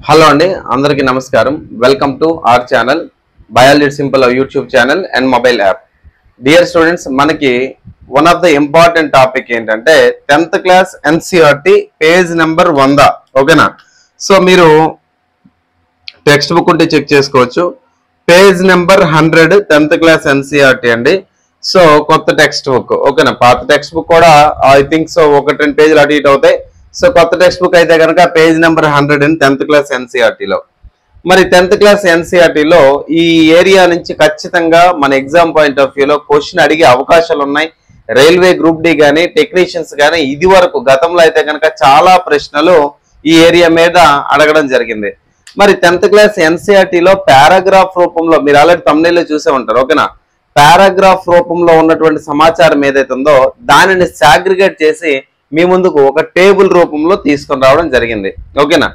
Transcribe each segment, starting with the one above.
Hello అండి అందరికీ నమస్కారం welcome to our channel biology simple YouTube channel and mobile app. Dear students, మనకి one of the important topic ఏంటంటే 10th class NCERT page number 100. ఓకేనా? So మీరు text book ఉంటే check చేసుకోవచ్చు. Page number 100 10th class NCERT అండి. So కొత్త text book. ఓకేనా? పాత టెక్స్ట్ బుక్ కూడా ఐ థింక్ సో 1-2 పేజీలు అటు ఇటు అవుతాయి. సో కొత్త టెక్స్ట్ బుక్ అయితే కనుక పేజ్ నెంబర్ 100 10th క్లాస్ ఎన్సీఆర్టీలో. మరి 10th క్లాస్ ఎన్సీఆర్టీలో ఈ ఏరియా నుంచి ఖచ్చితంగా మన ఎగ్జామ్ పాయింట్ ఆఫ్ వ్యూలో క్వశ్చన్ అడిగే అవకాశాలు ఉన్నాయి. రైల్వే గ్రూప్ డి కానీ టెక్నీషియన్స్ కానీ ఇది వరకు గతంలో అయితే కనుక చాలా ప్రశ్నలు ఈ ఏరియా మీద అడగడం జరిగింది. మరి 10th క్లాస్ ఎన్సీఆర్టీలో పారాగ్రాఫ్ రూపంలో మీరు ఆల్రెడీ thumbnail చూసే ఉంటారు. ఓకేనా? పారాగ్రాఫ్ రూపంలో ఉన్నటువంటి సమాచారం ఏదైతే ఉందో దానిని సాగ్రిగేట్ చేసి మీ ముందుకు ఒక టేబుల్ రూపంలో తీసుకొని రావడం జరిగింది. ఓకేనా?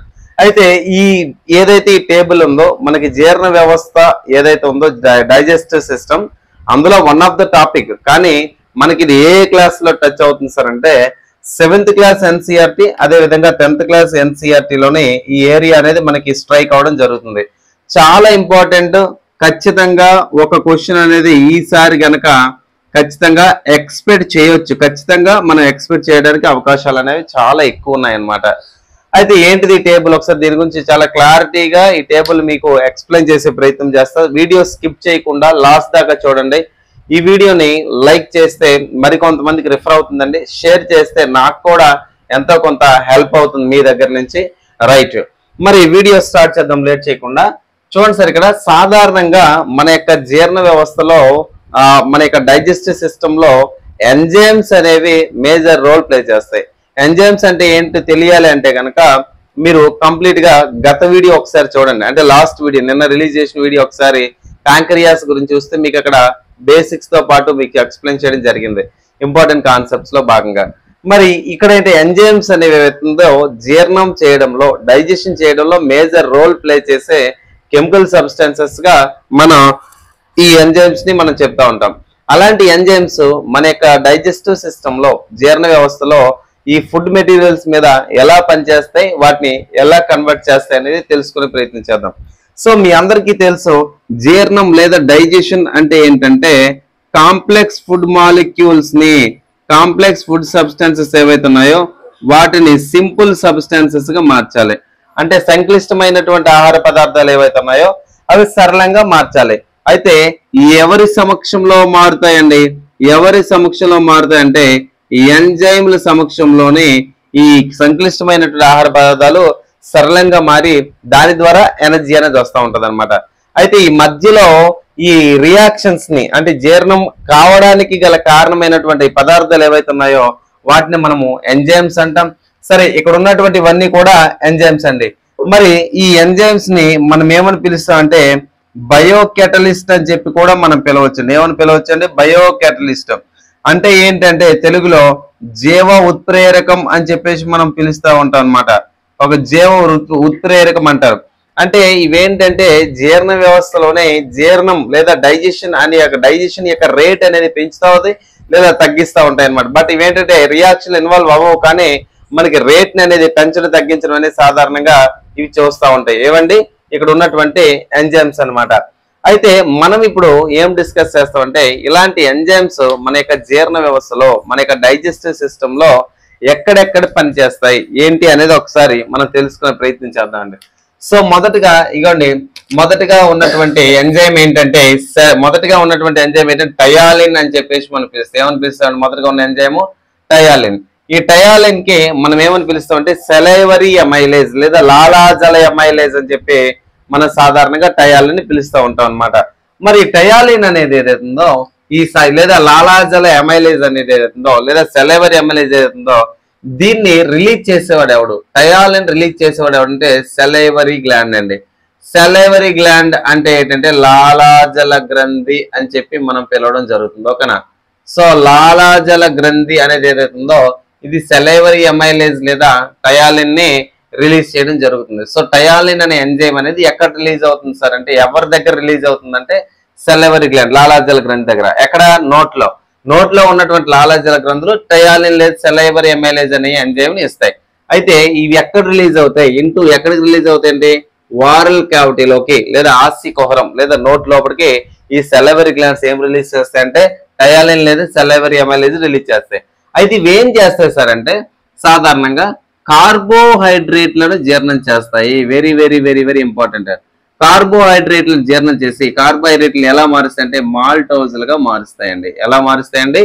అయితే ఈ ఏదైతే ఈ టేబుల్ ఉందో మనకి జీర్ణ వ్యవస్థ ఏదైతే ఉందో డైజెస్టివ్ సిస్టమ్, అందులో వన్ ఆఫ్ ద టాపిక్. కానీ మనకి ఇది ఏ క్లాస్ లో టచ్ అవుతుంది సార్ అంటే 7th క్లాస్ ఎన్సీఆర్టీ, అదే విధంగా 10th క్లాస్ ఎన్సీఆర్టీలోనే ఈ ఏరియా అనేది మనకి స్ట్రైక్ అవడం జరుగుతుంది. చాలా ఇంపార్టెంట్. ఖచ్చితంగా ఒక క్వశ్చన్ అనేది ఈసారి గనక ఖచ్చితంగా ఎక్స్పెక్ట్ చేయొచ్చు. ఖచ్చితంగా మనం ఎక్స్పెక్ట్ చేయడానికి అవకాశాలు అనేవి చాలా ఎక్కువ ఉన్నాయన్నమాట. అయితే ఏంటిది ఈ టేబుల్? ఒకసారి దీని గురించి చాలా క్లారిటీగా ఈ టేబుల్ మీకు ఎక్స్ప్లెయిన్ చేసే ప్రయత్నం చేస్తా. వీడియో స్కిప్ చేయకుండా లాస్ట్ దాకా చూడండి. ఈ వీడియోని లైక్ చేస్తే మరికొంతమందికి రిఫర్ అవుతుందండి. షేర్ చేస్తే నాకు కూడా ఎంతో కొంత హెల్ప్ అవుతుంది మీ దగ్గర నుంచి. రైట్, మరి వీడియో స్టార్ట్ చేద్దాం లేట్ చేయకుండా. చూడండి సార్, ఇక్కడ సాధారణంగా మన యొక్క జీర్ణ వ్యవస్థలో మన యొక్క డైజెస్టివ్ సిస్టమ్ లో ఎంజైమ్స్ అనేవి మేజర్ రోల్ ప్లే చేస్తాయి. ఎంజైమ్స్ అంటే ఏంటి తెలియాలి అంటే కనుక మీరు కంప్లీట్ గా గత వీడియో ఒకసారి చూడండి. అంటే లాస్ట్ వీడియో, నిన్న రిలీజ్ చేసిన వీడియో ఒకసారి ప్యాంక్రియాస్ గురించి చూస్తే మీకు అక్కడ బేసిక్స్ తో పాటు మీకు ఎక్స్ప్లెయిన్ చేయడం జరిగింది ఇంపార్టెంట్ కాన్సెప్ట్స్ లో భాగంగా. మరి ఇక్కడ ఏంటి ఎంజైమ్స్ అనేవి ఏవైతుందో జీర్ణం చేయడంలో, డైజెషన్ చేయడంలో మేజర్ రోల్ ప్లే చేసే కెమికల్ సబ్స్టెన్సెస్ గా మనం ఈ ఎంజైమ్స్ ని మనం చెప్తా ఉంటాం. అలాంటి ఎంజైమ్స్ మన యొక్క డైజెస్టివ్ సిస్టమ్ లో, జీర్ణ వ్యవస్థలో ఈ ఫుడ్ మెటీరియల్స్ మీద ఎలా పనిచేస్తాయి, వాటిని ఎలా కన్వర్ట్ చేస్తాయి అనేది తెలుసుకునే ప్రయత్నం చేద్దాం. సో మీ అందరికీ తెలుసు, జీర్ణం లేదా డైజెషన్ అంటే ఏంటంటే కాంప్లెక్స్ ఫుడ్ మాలిక్యూల్స్ ని, కాంప్లెక్స్ ఫుడ్ సబ్స్టెన్సెస్ ఏవైతే ఉన్నాయో వాటిని సింపుల్ సబ్స్టెన్సెస్ గా మార్చాలి. అంటే సంక్లిష్టమైనటువంటి ఆహార పదార్థాలు ఏవైతే ఉన్నాయో అవి సరళంగా మార్చాలి. అయితే ఎవరి సమక్షంలో మారుతాయండి? ఎవరి సమక్షంలో మారుతాయంటే ఎంజైమ్ల సమక్షంలోనే ఈ సంక్లిష్టమైనటువంటి ఆహార పదార్థాలు సరళంగా మారి దాని ద్వారా ఎనర్జీ అనేది వస్తూ ఉంటది అనమాట. అయితే ఈ మధ్యలో ఈ రియాక్షన్స్ ని, అంటే జీర్ణం కావడానికి గల కారణమైనటువంటి పదార్థాలు ఏవైతే ఉన్నాయో వాటిని మనము ఎంజైమ్స్ అంటాం. సరే, ఇక్కడ ఉన్నటువంటి ఇవన్నీ కూడా ఎంజైమ్స్ అండి. మరి ఈ ఎంజైమ్స్ ని మనం ఏమని పిలుస్తాం అంటే బయో కెటలిస్ట్ అని చెప్పి కూడా మనం పిలవచ్చు. ఏమని పిలవచ్చు అంటే బయో కెటలిస్ట్. అంటే ఏంటంటే తెలుగులో జీవ ఉత్ప్రేరకం అని చెప్పేసి మనం పిలుస్తూ ఉంటాం అనమాట. ఒక జీవ ఉత్ప్రేరకం అంటారు. అంటే ఇవేంటంటే జీర్ణ వ్యవస్థలోనే జీర్ణం లేదా డైజెషన్ డైజెషన్ యొక్క రేట్ అనేది పెంచుతా ఉంది లేదా తగ్గిస్తూ ఉంటాయి అనమాట. బట్ ఇవేంటంటే రియాక్షన్ ఇన్వాల్వ్ అవ్వవు, కానీ మనకి రేట్ అనేది పెంచడం తగ్గించడం అనేది సాధారణంగా ఇవి చూస్తూ ఉంటాయి. ఏవండి? ఇక్కడ ఉన్నటువంటి ఎంజైమ్స్ అన్నమాట. అయితే మనం ఇప్పుడు ఏం డిస్కస్ చేస్తామంటే ఇలాంటి ఎంజైమ్స్ మన యొక్క జీర్ణ వ్యవస్థలో, మన యొక్క డైజెస్టివ్ సిస్టమ్ లో ఎక్కడెక్కడ పనిచేస్తాయి ఏంటి అనేది ఒకసారి మనం తెలుసుకునే ప్రయత్నం చేద్దామండి. సో మొదటగా ఉన్నటువంటి ఎంజైమ్ ఏంటంటే టయాలిన్ అని చెప్పేసి మనం పిలుస్తాం. ఏమని పిలుస్తాం? మొదటగా ఉన్న ఎంజైమ్ టయాలిన్. ఈ టయాలిన్ కి మనం ఏమని పిలుస్తాం అంటే సెలైవరీ అమైలేజ్ లేదా లాలాజల అమైలేజ్ అని చెప్పి మనం సాధారణంగా టయాలిన్ పిలుస్తూ ఉంటాం అనమాట. మరి టయాలిన్ అనేది ఏదైతుందో లేదా లాలాజల అమైలేజ్ అనేది ఏదైతుందో లేదా సెలైవరీ అమైలేజ్ ఏదైతుందో దీన్ని రిలీజ్ చేసేవాడు ఎవడు? టయాలిన్ రిలీజ్ చేసేవాడు ఎవడంటే సెలైవరీ గ్లాండ్ అండి. సెలైవరీ గ్లాండ్ అంటే ఏంటంటే లాలాజల గ్రంథి అని చెప్పి మనం పిలవడం జరుగుతుంది. ఓకేనా? సో లాలాజల గ్రంథి అనేది ఏదైతుందో ఇది సెలైవరీ అమైలేజ్ లేదా టయాలిన్ ని రిలీజ్ చేయడం జరుగుతుంది. సో టయాలిన్ అనే ఎంజైమ్ అనేది ఎక్కడ రిలీజ్ అవుతుంది సార్ అంటే ఎవరి దగ్గర రిలీజ్ అవుతుందంటే సెలైవరీ గ్లాండ్, లాలాజల గ్రంథి దగ్గర. ఎక్కడ? నోట్లో ఉన్నటువంటి లాలాజల గ్రంథులు టయాలిన్ లేదా సెలైవరీ అమైలేజ్ అనే ఎంజైమ్ ని ఇస్తాయి. అయితే ఇవి ఎక్కడ రిలీజ్ అవుతాయి? ఇంటూ ఎక్కడికి రిలీజ్ అవుతాయండి? వారల్ క్యావిటీలోకి లేదా ఆస్సి కుహరం లేదా నోట్ లోపలికి ఈ సెలవరీ గ్లాండ్స్ ఏం రిలీజ్ చేస్తాయి అంటే టయాలిన్ లేదా సెలవరీ అమైలేజ్ రిలీజ్ చేస్తాయి. అయితే ఇవి ఏం చేస్తాయి సార్ అంటే సాధారణంగా కార్బోహైడ్రేట్లను జీర్ణం చేస్తాయి. Very very very very important. కార్బోహైడ్రేట్లను జీర్ణం చేసి కార్బోహైడ్రేట్లను ఎలా మారుస్తాయి అంటే మాల్టోజులుగా మారుస్తాయండి. ఎలా మారుస్తాయండి?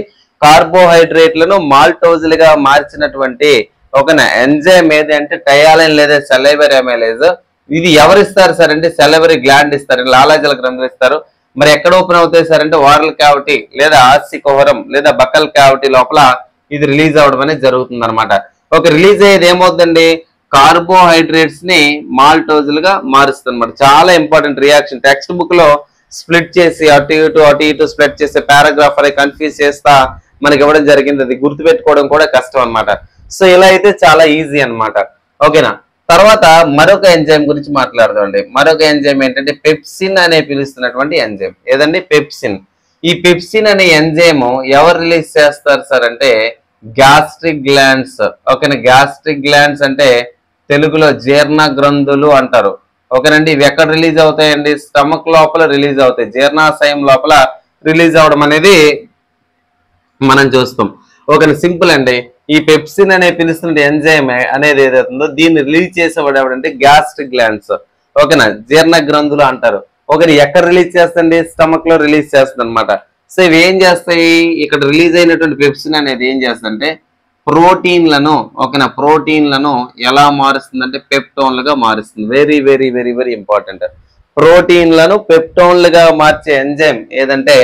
కార్బోహైడ్రేట్లను మాల్టోజులుగా మార్చినటువంటి ఒక ఎంజైమ్ ఏది అంటే టయాలిన్ లేదా సెలైవరీ అమైలేజ్. ఇది ఎవరు ఇస్తారు సార్ అంటే సెలైవరీ గ్లాండ్ ఇస్తారు, లాలాజల గ్రంథులు ఇస్తారు. మరి ఎక్కడ ఓపెన్ అవుతాయి సార్ అంటే వారల్ క్యావిటీ లేదా ఆస్సి కుహరం లేదా బకల్ క్యావిటీ లోపల ఇది రిలీజ్ అవడం అనేది జరుగుతుంది అనమాట. ఒక రిలీజ్ అయ్యేది ఏమవుతుందండి? కార్బోహైడ్రేట్స్ ని మాల్టోజులుగా మారుస్తుంది అనమాట. చాలా ఇంపార్టెంట్ రియాక్షన్. టెక్స్ట్ బుక్ లో స్ప్లిట్ చేసి అటు ఇటు స్ప్లిట్ చేసే పారాగ్రాఫ్ అనేది కన్ఫ్యూజ్ చేస్తా మనకి ఇవ్వడం జరిగింది. అది గుర్తుపెట్టుకోవడం కూడా కష్టం అనమాట. సో ఇలా అయితే చాలా ఈజీ అనమాట. ఓకేనా? తర్వాత మరొక ఎంజైమ్ గురించి మాట్లాడదామండి. మరొక ఎంజైమ్ ఏంటంటే పెప్సిన్ అనే పిలుస్తున్నటువంటి ఎంజైమ్. ఏదండి? పెప్సిన్. ఈ పెప్సిన్ అనే ఎంజైమ్ ఎవరు రిలీజ్ చేస్తారు సార్ అంటే గ్యాస్ట్రిక్ గ్లాండ్స్. ఓకేనా? గ్యాస్ట్రిక్ గ్లాండ్స్ అంటే తెలుగులో జీర్ణ గ్రంథులు అంటారు. ఓకేనండి? ఇవి ఎక్కడ రిలీజ్ అవుతాయండి? స్టమక్ లోపల రిలీజ్ అవుతాయి. జీర్ణాశయం లోపల రిలీజ్ అవడం అనేది మనం చూస్తాం. ఓకేనా? సింపుల్ అండి. ఈ పెప్సిన్ అనే పిలుస్తున్న ఎంజైమ్ అనేది ఏదైతుందో దీన్ని రిలీజ్ చేసేవాడు ఎవడంటే గ్యాస్ట్రిక్ గ్లాండ్స్. ఓకేనా? జీర్ణ గ్రంథులు అంటారు. ఓకే, ఎక్కడ రిలీజ్ చేస్తుంది? స్టమక్ లో రిలీజ్ చేస్తుంది అనమాట. సో ఇవి ఏం చేస్తాయి? ఇక్కడ రిలీజ్ అయినటువంటి పెప్సిన్ అనేది ఏం చేస్తుందంటే ప్రోటీన్లను, ఓకేనా, ప్రోటీన్లను ఎలా మారుస్తుందంటే పెప్టోన్లుగా మారుస్తుంది. Very very very very important. ప్రోటీన్లను పెప్టోన్లుగా మార్చే ఎంజైమ్ ఏదంటే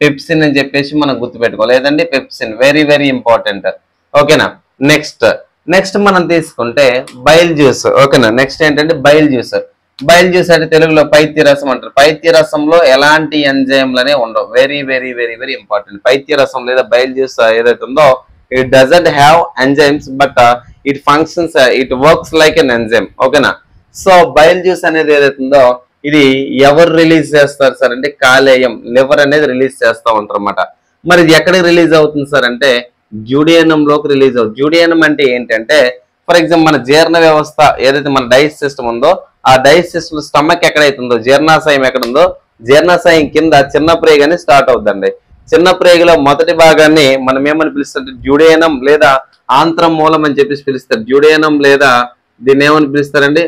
పెప్సిన్ అని చెప్పేసి మనం గుర్తుపెట్టుకోవాలి. ఏదండి? పెప్సిన్. Very very important. ఓకేనా? నెక్స్ట్ మనం తీసుకుంటే బైల్ జ్యూస్. ఓకేనా? నెక్స్ట్ ఏంటంటే బైల్ జ్యూస్. బైల్ జ్యూస్ అంటే తెలుగులో పైత్యరసం అంటారు. పైత్యరసంలో ఎలాంటి ఎంజైమ్లనే ఉండవు. Very very very very important. పైత్యరసం లేదా బైల్ జ్యూస్ ఏదైతే ఉందో it doesn't have enzymes but it functions, it works like an enzyme. ఓకేనా? సో బైల్ జ్యూస్ అనేది ఏదైతే ఉందో ఇది ఎవరు రిలీజ్ చేస్తారు సార్ అంటే కాలేయం, లివర్ అనేది రిలీజ్ చేస్తూ ఉంటారు అన్నమాట. మరి ఇది ఎక్కడికి రిలీజ్ అవుతుంది సార్ అంటే డ్యూడియనం లోకి రిలీజ్ అవుతుంది. డ్యూడియనం అంటే ఏంటంటే ఫర్ ఎగ్జాంపుల్ మన జీర్ణ వ్యవస్థ ఏదైతే మన డైజెస్ట్ సిస్టమ్ ఉందో ఆ డైజెస్ట్ సిస్టమ్ స్టమక్ ఎక్కడైతే ఉందో జీర్ణాశయం ఎక్కడ ఉందో జీర్ణాశయం కింద చిన్న ప్రేగని స్టార్ట్ అవుతుందండి. చిన్న ప్రేగులో మొదటి భాగాన్ని మనం ఏమని పిలుస్తుంటే డ్యూడియనం లేదా ఆంత్రమూలం అని చెప్పేసి పిలుస్తారు. డ్యూడియనం లేదా దీన్ని ఏమని పిలుస్తారండి?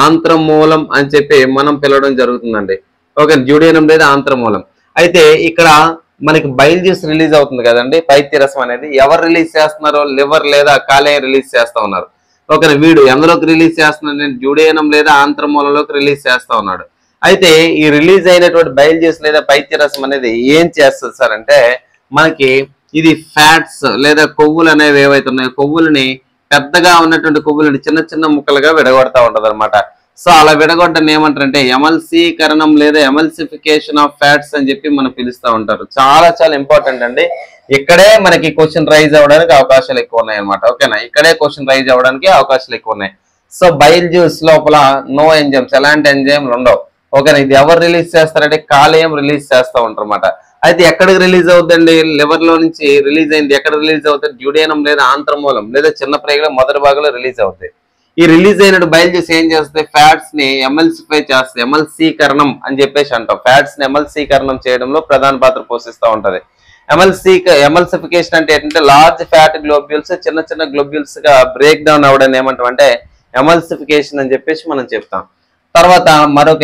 ఆంత్రమూలం అని చెప్పి మనం పిలవడం జరుగుతుందండి. ఓకే, డ్యూడియనం లేదా ఆంత్రమూలం. అయితే ఇక్కడ మనకి బైల్ జ్యూస్ రిలీజ్ అవుతుంది కదండి, పైత్యరసం అనేది ఎవరు రిలీజ్ చేస్తున్నారో లివర్ లేదా కాలేయం రిలీజ్ చేస్తా ఉన్నారు. ఓకే, వీడు ఎందులోకి రిలీజ్ చేస్తున్నాడు? డ్యూడియనం లేదా ఆంత్రమూలంలోకి రిలీజ్ చేస్తా ఉన్నాడు. అయితే ఈ రిలీజ్ అయినటువంటి బైల్ జ్యూస్ లేదా పైత్యరసం అనేది ఏం చేస్తుంది సార్ అంటే మనకి ఇది ఫ్యాట్స్ లేదా కొవ్వులు అనేవి ఏవైతే ఉన్నాయో కొవ్వులని పెద్దగా ఉన్నటువంటి కొవ్వులని చిన్న చిన్న ముక్కలుగా విడగొడతా ఉంటది అనమాట. సో అలా విడగొట్టడం ఏమంటారంటే ఎమల్సీకరణం లేదా ఎమల్సిఫికేషన్ ఆఫ్ ఫ్యాట్స్ అని చెప్పి మనం పిలుస్తూ ఉంటారు. చాలా చాలా ఇంపార్టెంట్ అండి. ఇక్కడే మనకి క్వశ్చన్ రైజ్ అవ్వడానికి అవకాశాలు ఎక్కువ ఉన్నాయి అనమాట. ఓకేనా? ఇక్కడే క్వశ్చన్ రైజ్ అవ్వడానికి అవకాశాలు ఎక్కువ ఉన్నాయి. సో బైల్ జ్యూస్ లోపల నో ఎంజైమ్స్, ఎలాంటి ఎంజైమ్లు ఉండవు. ఓకేనా? ఇది ఎవరు రిలీజ్ చేస్తారంటే కాలేయం రిలీజ్ చేస్తూ ఉంటారు అనమాట. అయితే ఎక్కడికి రిలీజ్ అవుతుందండి? లివర్ లో నుంచి రిలీజ్ అయింది. ఎక్కడ రిలీజ్ అవుతుంది? డ్యూడియనం లేదా ఆంత్రమూలం లేదా చిన్న ప్రేగుల మొదటి భాగంలో రిలీజ్ అవుతాయి. ఈ రిలీజ్ అయిన బైల్ జ్యూస్ ఏం చేస్తాయి? ఫ్యాట్స్ ని ఎమల్సిఫై చేస్తాయి. ఎమల్సీకరణం అని చెప్పేసి అంటాం. ఫ్యాట్స్ ని ఎమల్సీకరణం చేయడంలో ప్రధాన పాత్ర పోషిస్తూ ఉంటది. ఎమల్సిఫికేషన్ అంటే ఏంటంటే లార్జ్ ఫ్యాట్ గ్లోబ్యూల్స్ చిన్న చిన్న గ్లోబ్యూల్స్ గా బ్రేక్ డౌన్ అవ్వడం ఏమంటాం అంటే ఎమల్సిఫికేషన్ అని చెప్పేసి మనం చెప్తాం. తర్వాత మరొక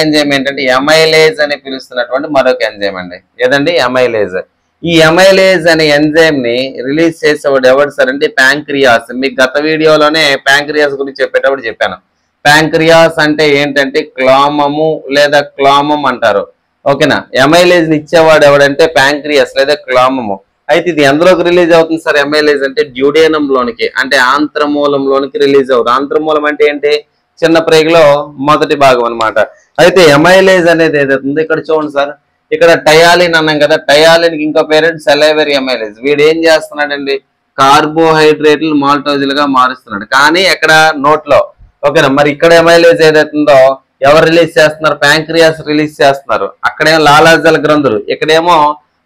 ఎంజైమ్ ఏంటంటే ఎమైలేజ్ అని పిలుస్తున్నటువంటి మరొక ఎంజైమ్ అండి. ఏదండి? ఎమైలేజ్. ఈ ఎమైలేజ్ అనే ఎంజైమ్ ని రిలీజ్ చేసేవాడు ఎవరు సార్ అంటే ప్యాంక్రియాస్. మీకు గత వీడియోలోనే ప్యాంక్రియాస్ గురించి చెప్పేటప్పుడు చెప్పాను. ప్యాంక్రియాస్ అంటే ఏంటంటే క్లామము లేదా క్లామం అంటారు. ఓకేనా? ఎమైలేజ్ ని ఇచ్చేవాడు ఎవడంటే ప్యాంక్రియాస్ లేదా క్లామము. అయితే ఇది ఎందులోకి రిలీజ్ అవుతుంది సార్? ఎమైలేజ్ అంటే డ్యూడియనం లోనికి అంటే ఆంత్రమూలంలోనికి రిలీజ్ అవుతుంది. ఆంత్రమూలం అంటే ఏంటి? చిన్న ప్రేగులో మొదటి భాగం అనమాట. అయితే ఎమైలేజ్ అనేది ఏదైతుందో ఇక్కడ చూడండి సార్, ఇక్కడ టయాలిన్ అన్నాం కదా, టయాలిన్ ఇంకో పేరెంట్ సెలైవరీ ఎమైలేజ్. వీడు ఏం చేస్తున్నాడండి? కార్బోహైడ్రేట్లు మాల్టోజులుగా మారుస్తున్నాడు. కానీ ఎక్కడ? నోట్లో. ఓకేనా? మరి ఇక్కడ ఎమైలేజ్ ఏదైతుందో ఎవరు రిలీజ్ చేస్తున్నారు? ప్యాంక్రియాస్ రిలీజ్ చేస్తున్నారు. అక్కడేమో లాలాజల గ్రంథులు, ఇక్కడేమో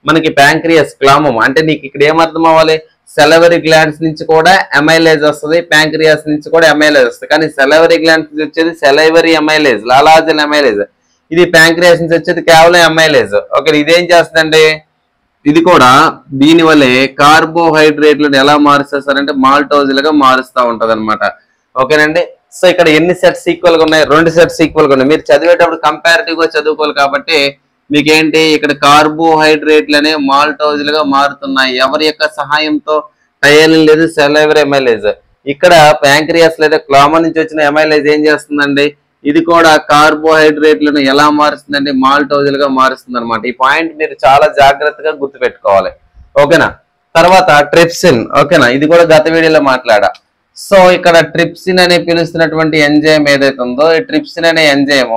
మనకి ప్యాంక్రియాస్ క్లామం అంటే నీకు ఇక్కడ ఏమర్థం అవ్వాలి, సెలవరీ గ్లాండ్స్ నుంచి కూడా అమైలేజ్ వస్తుంది, ప్యాంక్రియాస్ నుంచి కూడా అమైలేజ్ వస్తుంది. కానీ సెలవరీ గ్లాండ్స్ నుంచి వచ్చేది సెలైవరీ అమైలేజ్, లాలాజల్ అమైలేజ్. ఇది ప్యాంక్రియాస్ నుంచి వచ్చేది కేవలం అమైలేజ్. ఓకే, ఇదేం చేస్తుందండి, ఇది కూడా దీని వల్లే కార్బోహైడ్రేట్లను ఎలా మారుస్తారంటే మాల్టోజులుగా మారుస్తూ ఉంటది అనమాట. ఓకేనండి. సో ఇక్కడ ఎన్ని సెట్స్ ఈక్వల్ గా ఉన్నాయి, 2 సెట్స్ ఈక్వల్ గా ఉన్నాయి. మీరు చదివేటప్పుడు కంపారిటివ్ గా చదువుకోవాలి కాబట్టి మీకేంటి ఇక్కడ కార్బోహైడ్రేట్లనే మాల్టోజులుగా మారుతున్నాయి. ఎవరి యొక్క సహాయంతో, టయలిన్ లేదు, సెలైవరీ అమైలేజ్. ఇక్కడ ప్యాంక్రియాస్ లేదా క్లామన్ నుంచి వచ్చిన అమైలేజ్ ఏం చేస్తుందండి, ఇది కూడా కార్బోహైడ్రేట్లను ఎలా మారుస్తుందండి, మాల్టోజులుగా మారుస్తుంది అనమాట. ఈ పాయింట్ మీరు చాలా జాగ్రత్తగా గుర్తుపెట్టుకోవాలి. ఓకేనా. తర్వాత ట్రిప్సిన్. ఓకేనా, ఇది కూడా గత వీడియోలో మాట్లాడా. సో ఇక్కడ ట్రిప్సిన్ అనే పిలుస్తున్నటువంటి ఎంజైమ్ ఏదైతే ఉందో, ఈ ట్రిప్సిన్ అనే ఎంజైమ్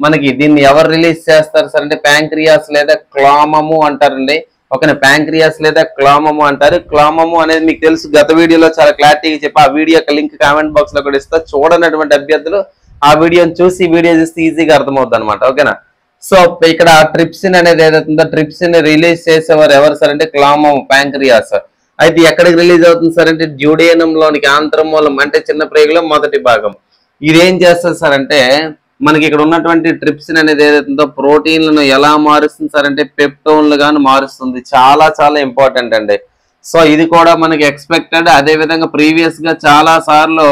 మనకి దీన్ని ఎవరు రిలీజ్ చేస్తారు సార్ అంటే ప్యాంక్రియాస్ లేదా క్లామము అంటారండి. ఓకేనా, ప్యాంక్రియాస్ లేదా క్లామము అంటారు. క్లామము అనేది మీకు తెలుసు, గత వీడియోలో చాలా క్లారిటీగా చెప్పి ఆ వీడియో యొక్క లింక్ కామెంట్ బాక్స్ లో కూడా ఇస్తా. చూడనటువంటి అభ్యర్థులు ఆ వీడియోని చూసి వీడియో చూస్తే ఈజీగా అర్థమవుతుంది అనమాట. ఓకేనా. సో ఇక్కడ ట్రిప్సిన్ అనేది ఏదైతుందో ట్రిప్సిన్ రిలీజ్ చేసేవారు ఎవరు సార్ అంటే క్లామము, ప్యాంక్రియాస్. అయితే ఎక్కడికి రిలీజ్ అవుతుంది సార్ అంటే డ్యూడేనం లోనికి, ఆంత్రమూలం అంటే చిన్న ప్రేగులో మొదటి భాగం. ఇదేం చేస్తుంది సార్ అంటే మనకి ఇక్కడ ఉన్నటువంటి ట్రిప్సిన్ అనేది ఏదైతుందో ప్రోటీన్లను ఎలా మారుస్తుంది సార్ అంటే పెప్టోన్లు గాను మారుస్తుంది. చాలా చాలా ఇంపార్టెంట్ అండి. సో ఇది కూడా మనకి ఎక్స్పెక్టెడ్. అదే విధంగా ప్రీవియస్ గా చాలా సార్లు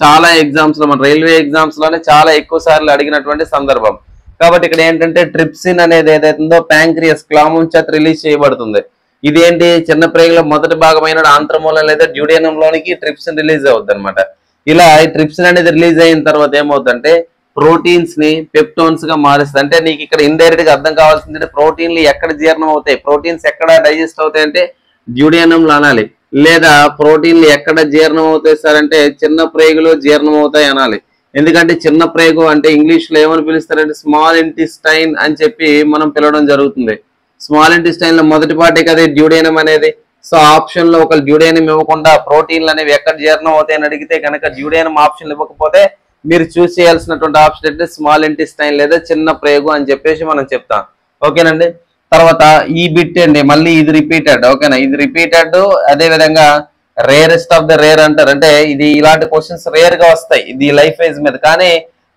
చాలా ఎగ్జామ్స్ లో, మన రైల్వే ఎగ్జామ్స్ లోనే చాలా ఎక్కువ సార్లు అడిగినటువంటి సందర్భం. కాబట్టి ఇక్కడ ఏంటంటే ట్రిప్సిన్ అనేది ఏదైతుందో ప్యాంక్రియాస్ క్లామం చేత రిలీజ్ చేయబడుతుంది. ఇదేంటి, చిన్న ప్రేగుల మొదటి భాగమైన ఆంత్రమూలం లేదా డ్యూడేనం లోనికి ట్రిప్సిన్ రిలీజ్ అవుతుంది అనమాట. ఇలా ఈ ట్రిప్సిన్ అనేది రిలీజ్ అయిన తర్వాత ఏమవుతుందంటే ప్రోటీన్స్ ని పెప్టోన్స్ గా మారుస్తుంది. అంటే నీకు ఇక్కడ ఇండైరెక్ట్ గా అర్థం కావాల్సింది ప్రోటీన్లు ఎక్కడ జీర్ణం అవుతాయి, ప్రోటీన్స్ ఎక్కడ డైజెస్ట్ అవుతాయి అంటే డ్యూడేనంలో అనాలి. లేదా ప్రోటీన్లు ఎక్కడ జీర్ణం అవుతాయి సార్ అంటే చిన్న ప్రేగులో జీర్ణం అవుతాయి అనాలి. ఎందుకంటే చిన్న ప్రేగు అంటే ఇంగ్లీష్ లో ఏమని పిలుస్తారంటే స్మాల్ ఇంటెస్టైన్ అని చెప్పి మనం పిలవడం జరుగుతుంది. స్మాల్ ఇంటెస్టైన్ లో మొదటి పార్టీ కదా డ్యూడేనం అనేది. సో ఆప్షన్ లో ఒక డ్యూడేనం ఇవ్వకుండా ప్రోటీన్లు అనేవి ఎక్కడ జీర్ణం అవుతాయని అడిగితే కనుక డ్యూడేనం ఆప్షన్ ఇవ్వకపోతే మీరు చూస్ చేయాల్సినటువంటి ఆప్షన్ అంటే స్మాల్ ఇంటెస్టైన్ లేదా చిన్న ప్రేగు అని చెప్పేసి మనం చెప్తాం. ఓకేనండి. తర్వాత ఈ బిట్ అండి, మళ్ళీ ఇది రిపీటెడ్. ఓకేనా, ఇది రిపీటెడ్. అదే విధంగా రేరెస్ట్ ఆఫ్ ద రేర్ అంటారు. అంటే ఇది ఇలాంటి క్వశ్చన్స్ రేర్ గా వస్తాయి ఇది లైఫ్ ఫేజ్ మీద, కానీ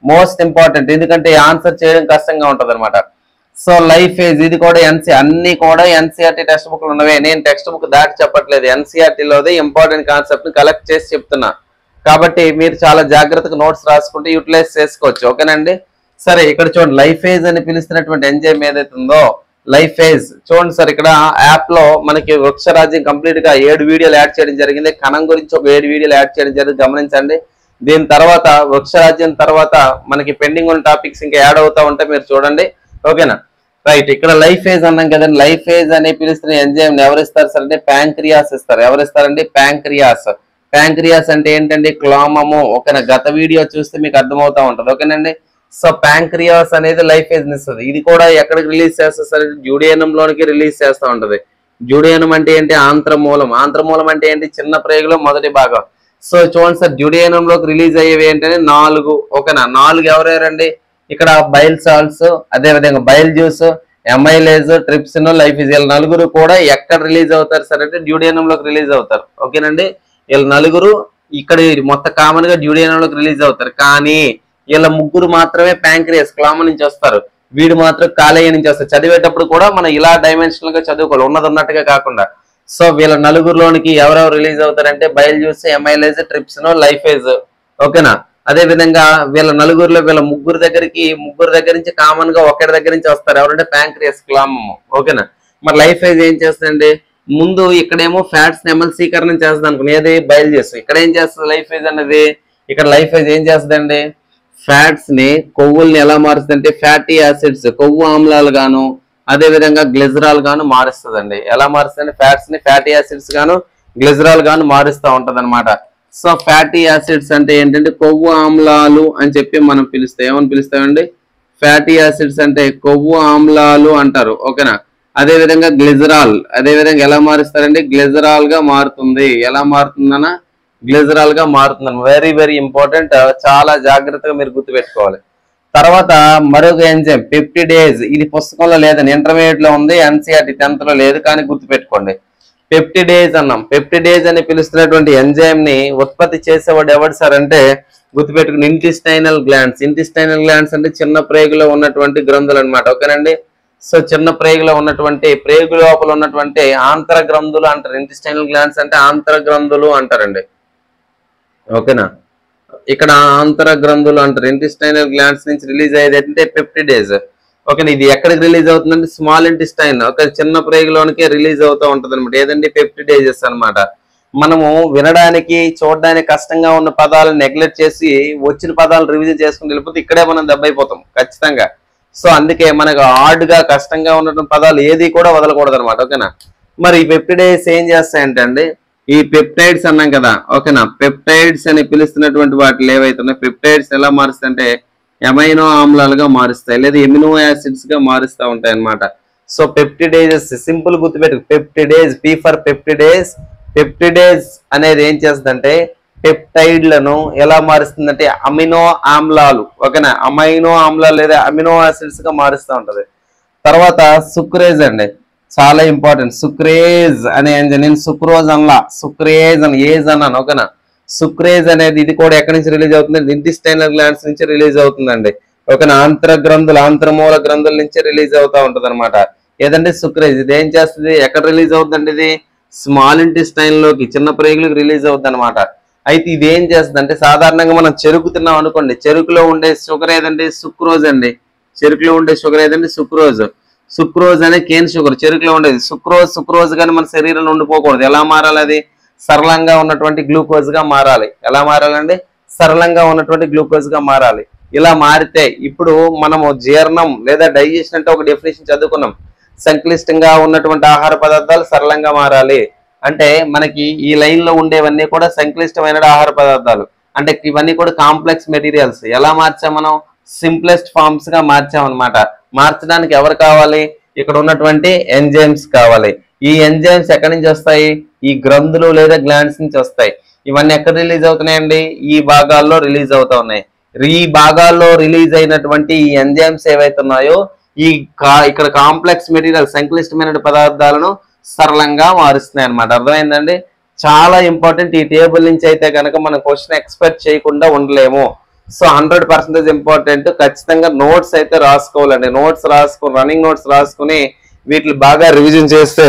మోస్ట్ ఇంపార్టెంట్. ఎందుకంటే ఆన్సర్ చేయడం కష్టంగా ఉంటది అనమాట. సో లైఫ్ ఫేజ్ ఇది కూడా అన్ని కూడా ఎన్సీఆర్టీ టెక్స్ట్ బుక్ లో ఉన్నవే. నేను టెక్స్ట్ బుక్ దాటి చెప్పట్లేదు, ఎన్సీఆర్టీలోది ఇంపార్టెంట్ కాన్సెప్ట్ ని కలెక్ట్ చేసి చెప్తున్నా. కాబట్టి మీరు చాలా జాగ్రత్తగా నోట్స్ రాసుకుంటే యూటిలైజ్ చేసుకోవచ్చు. ఓకేనండి. సరే, ఇక్కడ చూడండి లైఫ్ ఫేజ్ అని పిలుస్తున్నటువంటి ఎంజైమ్ ఏదైతే ఉందో లైఫ్ ఫేజ్ చూడండి సార్. ఇక్కడ యాప్ లో మనకి వృక్షరాజ్యం కంప్లీట్ గా 7 వీడియోలు యాడ్ చేయడం జరిగింది. కణం గురించి ఒక 7 వీడియోలు యాడ్ చేయడం జరిగింది, గమనించండి. దీని తర్వాత వృక్షరాజ్యం తర్వాత మనకి పెండింగ్ ఉన్న టాపిక్స్ ఇంకా యాడ్ అవుతా ఉంటే మీరు చూడండి. ఓకేనా. రైట్, ఇక్కడ లైఫ్ ఫేజ్ అన్నాం కదండి. లైఫ్ ఫేజ్ అని పిలుస్తున్న ఎంజైమ్ ఎవరు ఇస్తారు సార్ అంటే ప్యాంక్రియాస్ ఇస్తారు. ఎవరు ఇస్తారండి? ప్యాంక్రియాస్. ప్యాంక్రియాస్ అంటే ఏంటండి? క్లామము. ఓకేనా, గత వీడియో చూస్తే మీకు అర్థమవుతా ఉంటది. ఓకేనండి. సో ప్యాంక్రియాస్ అనేది లైఫ్ ఫేజ్ ఇస్తుంది. ఇది కూడా ఎక్కడికి రిలీజ్ చేస్తుంది సార్? డ్యూడేనం లోనికి రిలీజ్ చేస్తూ ఉంటది. డ్యూడేనం అంటే ఏంటి? ఆంత్రమూలం. ఆంత్రమూలం అంటే ఏంటి? చిన్న ప్రేగులో మొదటి భాగం. సో చూడండి సార్, డ్యూడేనం లోకి రిలీజ్ అయ్యేవి ఏంటంటే 4. ఓకేనా, 4 ఎవరెవరండి? ఇక్కడ బైల్ సాల్ట్స్, అదే విధంగా bile juice, amylase, trypsin, lipase. వీళ్ళ 4 కూడా ఎక్కడ రిలీజ్ అవుతారు సార్ అంటే డ్యూడేనం లోకి రిలీజ్ అవుతారు. ఓకేనండి. వీళ్ళ 4 ఇక్కడ మొత్తం కామన్ గా డ్యూడేనం లోకి రిలీజ్ అవుతారు. కానీ వీళ్ళ 3 మాత్రమే ప్యాంక్రియాస్ క్లామం నుంచి వస్తారు. వీడు మాత్రం కాలేయ నుంచి వస్తారు. చదివేటప్పుడు కూడా మనం ఇలా డైమెన్షనల్ గా చదువుకోవాలి, ఉన్నది ఉన్నట్టుగా కాకుండా. సో వీళ్ళ 4లోనికి ఎవరెవరు రిలీజ్ అవుతారంటే bile juice, amylase, trypsin, lipase. ఓకేనా. అదే విధంగా వీళ్ళ 4లో వీళ్ళ 3 దగ్గర నుంచి కామన్ గా ఒకటి దగ్గర నుంచి వస్తారు. ఎవరంటే ప్యాంక్రియాస్ క్లామము. ఓకేనా. మరి లైఫేజ్ ఏం చేస్తుందండి? ముందు ఇక్కడేమో ఫ్యాట్స్ ని ఎమల్సీకరణం చేస్తుంది అనుకుని, ఏది? Bile juice. ఇక్కడ ఏం చేస్తుంది లైఫేజ్ అనేది? ఇక్కడ లైఫేజ్ ఏం చేస్తుందండి? ఫ్యాట్స్ ని, కొవ్వుల్ని ఎలా మారుస్తుంది అంటే ఫ్యాటీ యాసిడ్స్, కొవ్వు ఆమ్లాలు గాను, అదే విధంగా గ్లిజరాల్ గాను మారుస్తుందండి. ఎలా మారుస్తుంది? ఫ్యాట్స్ ని ఫ్యాటీ యాసిడ్స్ గాను, గ్లిజరాల్ గాను మారుస్తూ ఉంటది అనమాట. సో ఫ్యాటీ యాసిడ్స్ అంటే ఏంటంటే కొవ్వు ఆమ్లాలు అని చెప్పి మనం పిలుస్తాం. ఏమని పిలుస్తామండి? ఫ్యాటీ యాసిడ్స్ అంటే కొవ్వు ఆమ్లాలు అంటారు. ఓకేనా. అదే విధంగా గ్లిజరాల్, అదే విధంగా ఎలా మారుస్తారంటే గ్లిజరాల్ గా మారుతుంది. ఎలా మారుతుందన్నా? గ్లిజరాల్ గా మారుతుందని. వెరీ వెరీ ఇంపార్టెంట్, చాలా జాగ్రత్తగా మీరు గుర్తుపెట్టుకోవాలి. తర్వాత మరొక ఎంజైమ్ పెప్టిడేజ్, ఇది పుస్తకంలో లేదని ఇంటర్మీడియట్ లో ఉంది, ఎన్సీఆర్టీ 10th లో లేదు, కానీ గుర్తుపెట్టుకోండి. పెప్టిడేజ్ అన్నాం. పెప్టిడేజ్ అని పిలుస్తున్నటువంటి ఎంజైమ్ ని ఉత్పత్తి చేసేవాడు ఎవరు సార్ అంటే గుర్తుపెట్టుకుని ఇంటెస్టైనల్ గ్లాండ్స్. ఇంటెస్టైనల్ గ్లాండ్స్ అంటే చిన్న ప్రేగులో ఉన్నటువంటి గ్రంథులు అనమాట. ఓకేనండి. సో చిన్న ప్రేగులో ఉన్నటువంటి ప్రేగు లోపల ఉన్నటువంటి ఆంతర గ్రంథులు అంటారు. ఇంటెస్టైనల్ గ్లాండ్స్ అంటే ఆంతర గ్రంథులు అంటారండి. ఓకేనా, ఇక్కడ ఆంతర గ్రంథులు అంటారు. ఇంటెస్టైనల్ గ్లాండ్స్ నుంచి రిలీజ్ అయ్యేది అంటే పెప్టిడేజ్. ఓకే, ఇది ఎక్కడికి రిలీజ్ అవుతుందంటే స్మాల్ ఇంటెస్టైన్, ఒక చిన్న ప్రేగులోనికే రిలీజ్ అవుతూ ఉంటది అనమాట. ఏదండి? పెప్టిడేజెస్ అనమాట. మనము వినడానికి చూడడానికి కష్టంగా ఉన్న పదాలను నెగ్లెక్ట్ చేసి వచ్చిన పదాలు రివిజన్ చేసుకుని వెళ్ళిపోతే ఇక్కడే మనం దెబ్బైపోతాం ఖచ్చితంగా. సో అందుకే మనకు హార్డ్ గా కష్టంగా ఉన్నటువంటి పదాలు ఏది కూడా వదలకూడదు అనమాట. ఓకేనా, మరి ఈ పెప్టిడేస్ ఏం చేస్తాయంటే అండి, ఈ పెప్టైడ్స్ అన్నాం కదా. ఓకేనా, పెప్టైడ్స్ అని పిలుస్తున్నటువంటి వాటిలో ఏవైతున్నాయి, పెప్టైడ్స్ ఎలా మారుస్తాయంటే ఎమైనో ఆమ్లాలుగా మారుస్తాయి, లేదా ఎమినో యాసిడ్స్ గా మారుస్తూ ఉంటాయి అనమాట. సో పెప్టిడేజెస్ సింపుల్ గుర్తుపెట్టు, peptidase, P for peptidase. Peptidase అనేది ఏం చేస్తుందంటే పెప్టైడ్లను ఎలా మారుస్తుందంటే అమినో ఆమ్లాలు. ఓకేనా, అమైనో ఆమ్లాలు లేదా అమినో యాసిడ్స్ గా మారుస్తూ ఉంటది. తర్వాత సుక్రేజ్ అండి, చాలా ఇంపార్టెంట్. సుక్రేజ్ అనే నేను సుక్రోజ్ అనలా, సుక్రేజ్ అని ఏజ్ అన్నాను. ఓకేనా, సుక్రేజ్ అనేది ఇది కూడా ఎక్కడి నుంచి రిలీజ్ అవుతుంది? ఇంటెస్టైనల్ గ్లాండ్స్ నుంచి రిలీజ్ అవుతుందండి. ఓకేనా, ఆంతర గ్రంథులు, ఆంతరమూల గ్రంథుల నుంచి రిలీజ్ అవుతా ఉంటది అనమాట. ఏదంటే సుక్రేజ్. ఇది ఏం చేస్తుంది? ఎక్కడ రిలీజ్ అవుతుందండి? ఇది స్మాల్ ఇంటెస్టైన్ లోకి, చిన్న ప్రేగులకు రిలీజ్ అవుతుంది అనమాట. అయితే ఇది ఏం చేస్తుంది అంటే సాధారణంగా మనం చెరుకు తిన్నాం అనుకోండి, చెరుకులో ఉండే షుగర్ ఏదండి? సుక్రోజ్ అండి. చెరుకులో ఉండే షుగర్ ఏదండి? సుక్రోజ్. సుక్రోజ్ అనే కేన్ షుగర్ చెరుకులో ఉండేది. సుక్రోజ్ కానీ మన శరీరంలో ఉండిపోకూడదు. ఎలా మారాలి? అది సరళంగా ఉన్నటువంటి గ్లూకోజ్ గా మారాలి. ఎలా మారాలండి? సరళంగా ఉన్నటువంటి గ్లూకోజ్ గా మారాలి. ఇలా మారితే ఇప్పుడు మనము జీర్ణం లేదా డైజెషన్ అంటే ఒక డెఫినేషన్ చదువుకున్నాం. సంక్లిష్టంగా ఉన్నటువంటి ఆహార పదార్థాలు సరళంగా మారాలి అంటే మనకి ఈ లైన్ లో ఉండేవన్నీ కూడా సంక్లిష్టమైన ఆహార పదార్థాలు, అంటే ఇవన్నీ కూడా కాంప్లెక్స్ మెటీరియల్స్. ఎలా మార్చాం మనం? సింప్లెస్ట్ ఫార్మ్స్ గా మార్చామన్నమాట. మార్చడానికి ఎవరు కావాలి? ఇక్కడ ఉన్నటువంటి ఎంజైమ్స్ కావాలి. ఈ ఎంజైమ్స్ ఎక్కడి నుంచి వస్తాయి? ఈ గ్రంథులు లేదా గ్లాండ్స్ నుంచి వస్తాయి. ఇవన్నీ ఎక్కడ రిలీజ్ అవుతున్నాయండి? ఈ భాగాల్లో రిలీజ్ అవుతా ఉన్నాయి. ఈ భాగాల్లో రిలీజ్ అయినటువంటి ఈ ఎంజైమ్స్ ఏవైతే ఉన్నాయో ఇక్కడ కాంప్లెక్స్ మెటీరియల్ సంక్లిష్టమైన పదార్థాలను సరళంగా మారుస్తున్నాయి అనమాట. అర్థమైందండి? చాలా ఇంపార్టెంట్. ఈ టేబుల్ నుంచి అయితే కనుక మనం క్వశ్చన్ ఎక్స్పెక్ట్ చేయకుండా ఉండలేము. So 100% important. ఖచ్చితంగా నోట్స్ అయితే రాసుకోవాలండి. నోట్స్ రాసుకుని, రన్నింగ్ నోట్స్ రాసుకుని వీటిని బాగా రివిజన్ చేస్తే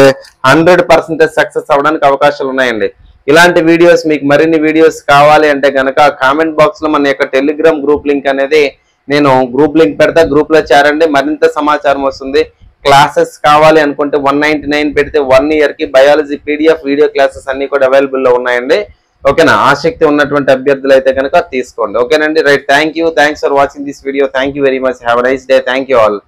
100% సక్సెస్ అవ్వడానికి అవకాశాలు ఉన్నాయండి. ఇలాంటి వీడియోస్ మీకు మరిన్ని వీడియోస్ కావాలి అంటే కనుక కామెంట్ బాక్స్ లో మన యొక్క టెలిగ్రామ్ గ్రూప్ లింక్ అనేది నేను గ్రూప్ లింక్ పెడతా, గ్రూప్ లో చేరండి. మరింత సమాచారం వస్తుంది. క్లాసెస్ కావాలి అనుకుంటే 199 పెడితే 1 year కి బయాలజీ పీడిఎఫ్ వీడియో క్లాసెస్ అన్ని కూడా అవైలబుల్ లో ఉన్నాయండి. ఓకేనా, ఆసక్తి ఉన్నటువంటి అభ్యర్థులు అయితే కనుక తీసుకోండి. ఓకేనండి, right. Thanks for watching this video. Thank you very much. Have a nice day. Thank you all.